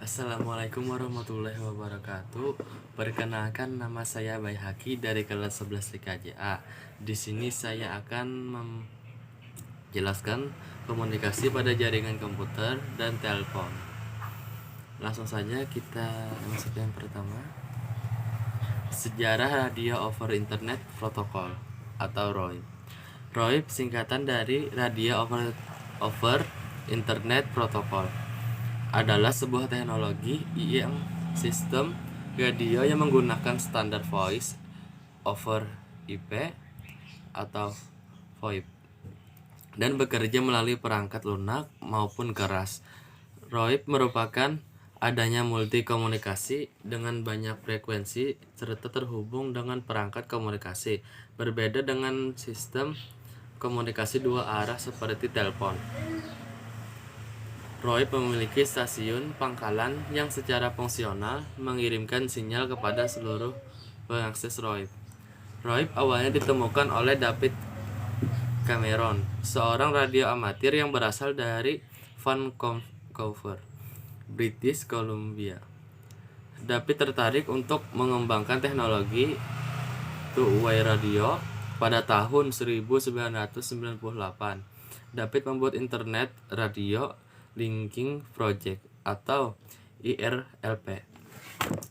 Assalamualaikum warahmatullahi wabarakatuh. Perkenalkan, nama saya Baihaki dari kelas 11 TKJA. Di sini saya akan menjelaskan komunikasi pada jaringan komputer dan telepon. Langsung saja kita masuk yang pertama. Sejarah Radio over Internet Protocol atau ROIP. ROIP singkatan dari Radio over Internet Protocol, adalah sebuah teknologi yang sistem radio yang menggunakan standar voice over IP atau VoIP dan bekerja melalui perangkat lunak maupun keras. ROIP merupakan adanya multi komunikasi dengan banyak frekuensi serta terhubung dengan perangkat komunikasi, berbeda dengan sistem komunikasi dua arah seperti telepon. ROIP memiliki stasiun pangkalan yang secara fungsional mengirimkan sinyal kepada seluruh pengakses ROIP. ROIP awalnya ditemukan oleh David Cameron, seorang radio amatir yang berasal dari Vancouver, British Columbia. David tertarik untuk mengembangkan teknologi two-way radio pada tahun 1998. David membuat Internet Radio Linking Project atau IRLP.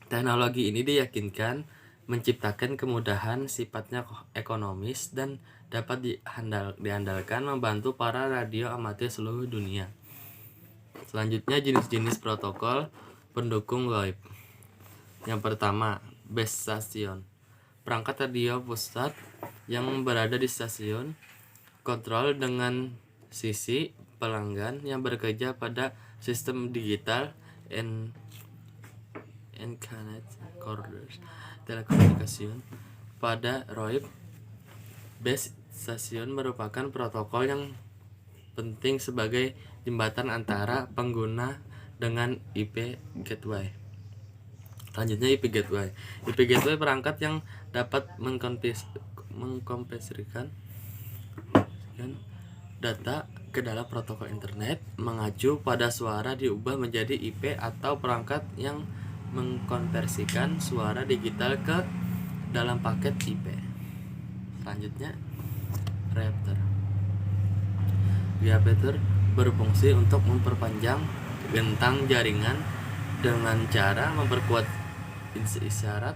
Teknologi ini diyakinkan menciptakan kemudahan sifatnya ekonomis dan dapat diandalkan membantu para radio amatir seluruh dunia. Selanjutnya, jenis-jenis protokol pendukung ROIP. Yang pertama, base station. Perangkat radio pusat yang berada di stasiun kontrol dengan sisi pelanggan yang bekerja pada sistem digital Encanet Corders telekomunikasi. Pada ROIP, base station merupakan protokol yang penting sebagai jembatan antara pengguna dengan IP gateway. Selanjutnya, IP gateway. IP gateway perangkat yang dapat mengkompresikan data ke dalam protokol internet mengacu pada suara diubah menjadi IP atau perangkat yang mengkonversikan suara digital ke dalam paket IP. Selanjutnya, repeater. Repeater berfungsi untuk memperpanjang bentang jaringan dengan cara memperkuat isyarat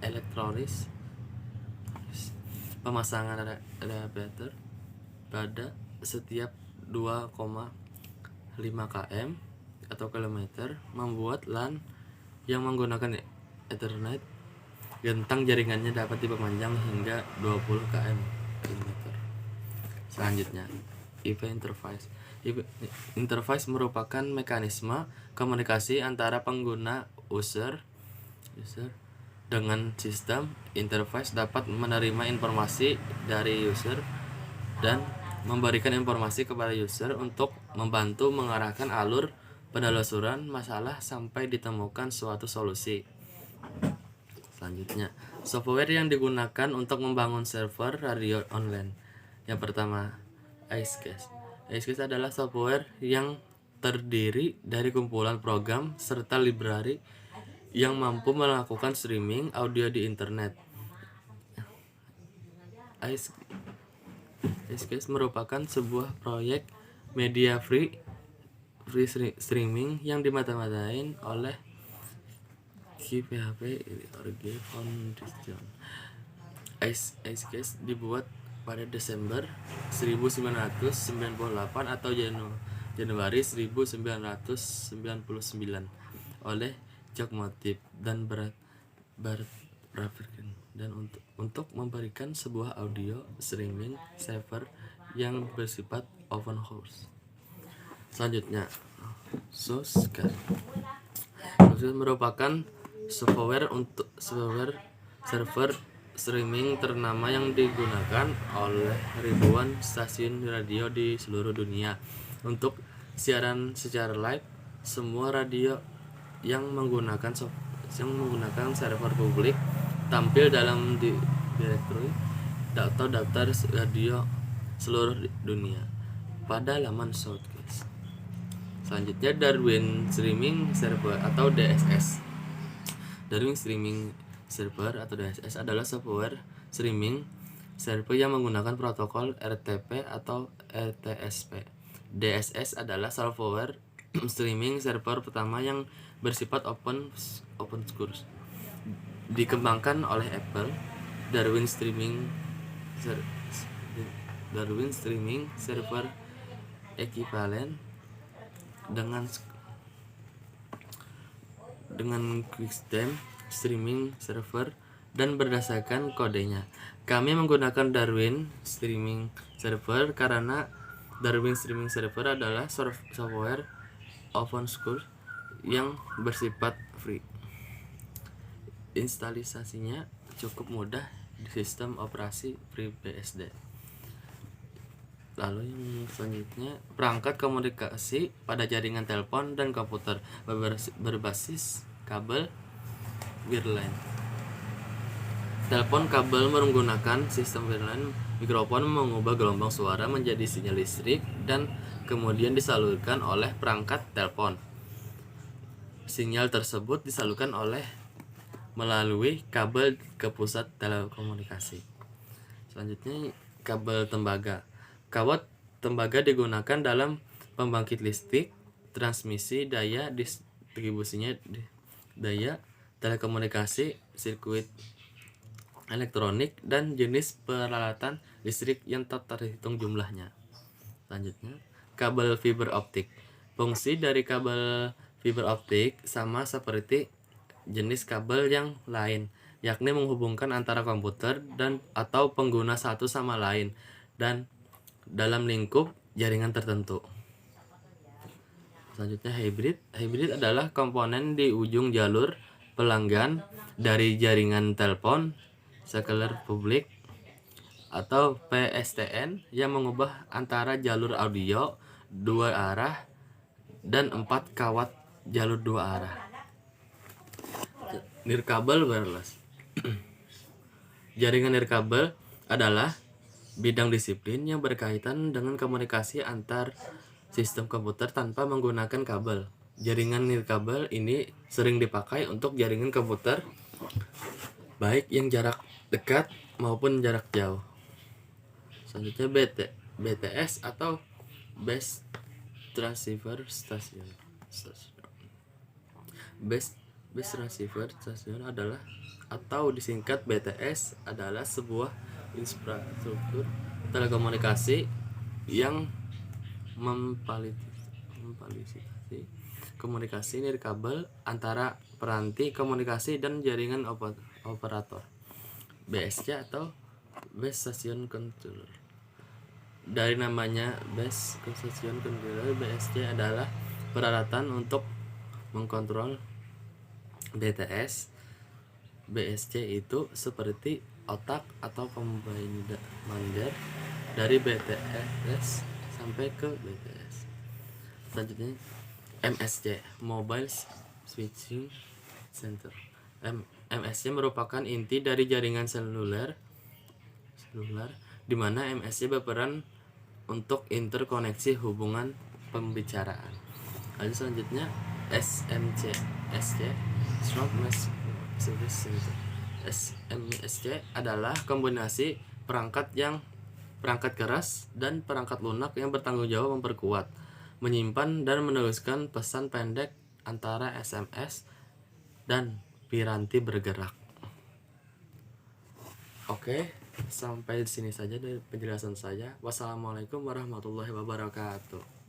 elektronis. Pemasangan repeater pada setiap 2,5 km atau kilometer membuat LAN yang menggunakan Ethernet bentang jaringannya dapat diperpanjang hingga 20 km. Selanjutnya, IP interface. IP interface merupakan mekanisme komunikasi antara pengguna user dengan sistem. Interface dapat menerima informasi dari user dan memberikan informasi kepada user untuk membantu mengarahkan alur penelusuran masalah sampai ditemukan suatu solusi. Selanjutnya, software yang digunakan untuk membangun server radio online. Yang pertama, Icecast. Icecast adalah software yang terdiri dari kumpulan program serta library yang mampu melakukan streaming audio di internet. Icecast merupakan sebuah proyek media free streaming yang dimata-matain oleh GPHP Org Foundation. Icecast dibuat pada Desember 1998 atau Januari 1999 oleh Jack Motive dan Bart Rafferty dan untuk memberikan sebuah audio streaming server yang bersifat open source. Selanjutnya, Sourcecast. Sourcecast merupakan software untuk server streaming ternama yang digunakan oleh ribuan stasiun radio di seluruh dunia untuk siaran secara live. Semua radio yang menggunakan server publik tampil dalam direktori atau daftar radio seluruh dunia pada laman Sourcecast. Selanjutnya Darwin Streaming Server atau DSS. Darwin Streaming Server atau DSS adalah software streaming server yang menggunakan protokol RTP atau RTSP. DSS adalah software streaming server pertama yang bersifat open source. Dikembangkan oleh Apple. Darwin Streaming Server ekivalen dengan QuickTime Streaming Server dan berdasarkan kodenya. Kami menggunakan Darwin Streaming Server karena Darwin Streaming Server adalah software open source yang bersifat free. Instalasinya cukup mudah di sistem operasi FreeBSD. Lalu yang selanjutnya, perangkat komunikasi pada jaringan telepon dan komputer berbasis kabel wireline. Telepon kabel menggunakan sistem wireline. Mikrofon mengubah gelombang suara menjadi sinyal listrik dan kemudian disalurkan oleh perangkat telepon. Sinyal tersebut disalurkan melalui kabel ke pusat telekomunikasi. Selanjutnya, kabel tembaga. Kabel tembaga digunakan dalam pembangkit listrik, transmisi daya, distribusinya daya, telekomunikasi, sirkuit elektronik, dan jenis peralatan listrik yang tak terhitung jumlahnya. Selanjutnya, kabel fiber optik. Fungsi dari kabel fiber optik sama seperti jenis kabel yang lain, yakni menghubungkan antara komputer atau pengguna satu sama lain dan dalam lingkup jaringan tertentu. Selanjutnya, hybrid. Hybrid adalah komponen di ujung jalur pelanggan dari jaringan telepon seluler publik atau PSTN yang mengubah antara jalur audio 2 arah dan 4 kawat jalur 2 arah. Nirkabel wireless. Jaringan nirkabel adalah bidang disiplin yang berkaitan dengan komunikasi antar sistem komputer tanpa menggunakan kabel. Jaringan nirkabel ini sering dipakai untuk jaringan komputer baik yang jarak dekat maupun jarak jauh. Selanjutnya, BTS atau Base Transceiver Station. Base Transceiver Station adalah, atau disingkat BTS, adalah sebuah infrastruktur telekomunikasi yang memfasilitasi komunikasi nirkabel antara peranti komunikasi dan jaringan operator. BSC atau Base Station Controller. Dari namanya Base Station Controller, BSC adalah peralatan untuk mengkontrol BTS. BSC itu seperti otak atau pembinder dari BTS sampai ke BTS. Selanjutnya, MSC, Mobile Switching Center. MSC merupakan inti dari jaringan seluler di mana MSC berperan untuk interkoneksi hubungan pembicaraan. Lalu selanjutnya, SMC, Smart Message Service Center. SMSC adalah kombinasi perangkat keras dan perangkat lunak yang bertanggung jawab memperkuat, menyimpan dan meneruskan pesan pendek antara SMS dan piranti bergerak. Oke, sampai di sini saja dari penjelasan saya. Wassalamualaikum warahmatullahi wabarakatuh.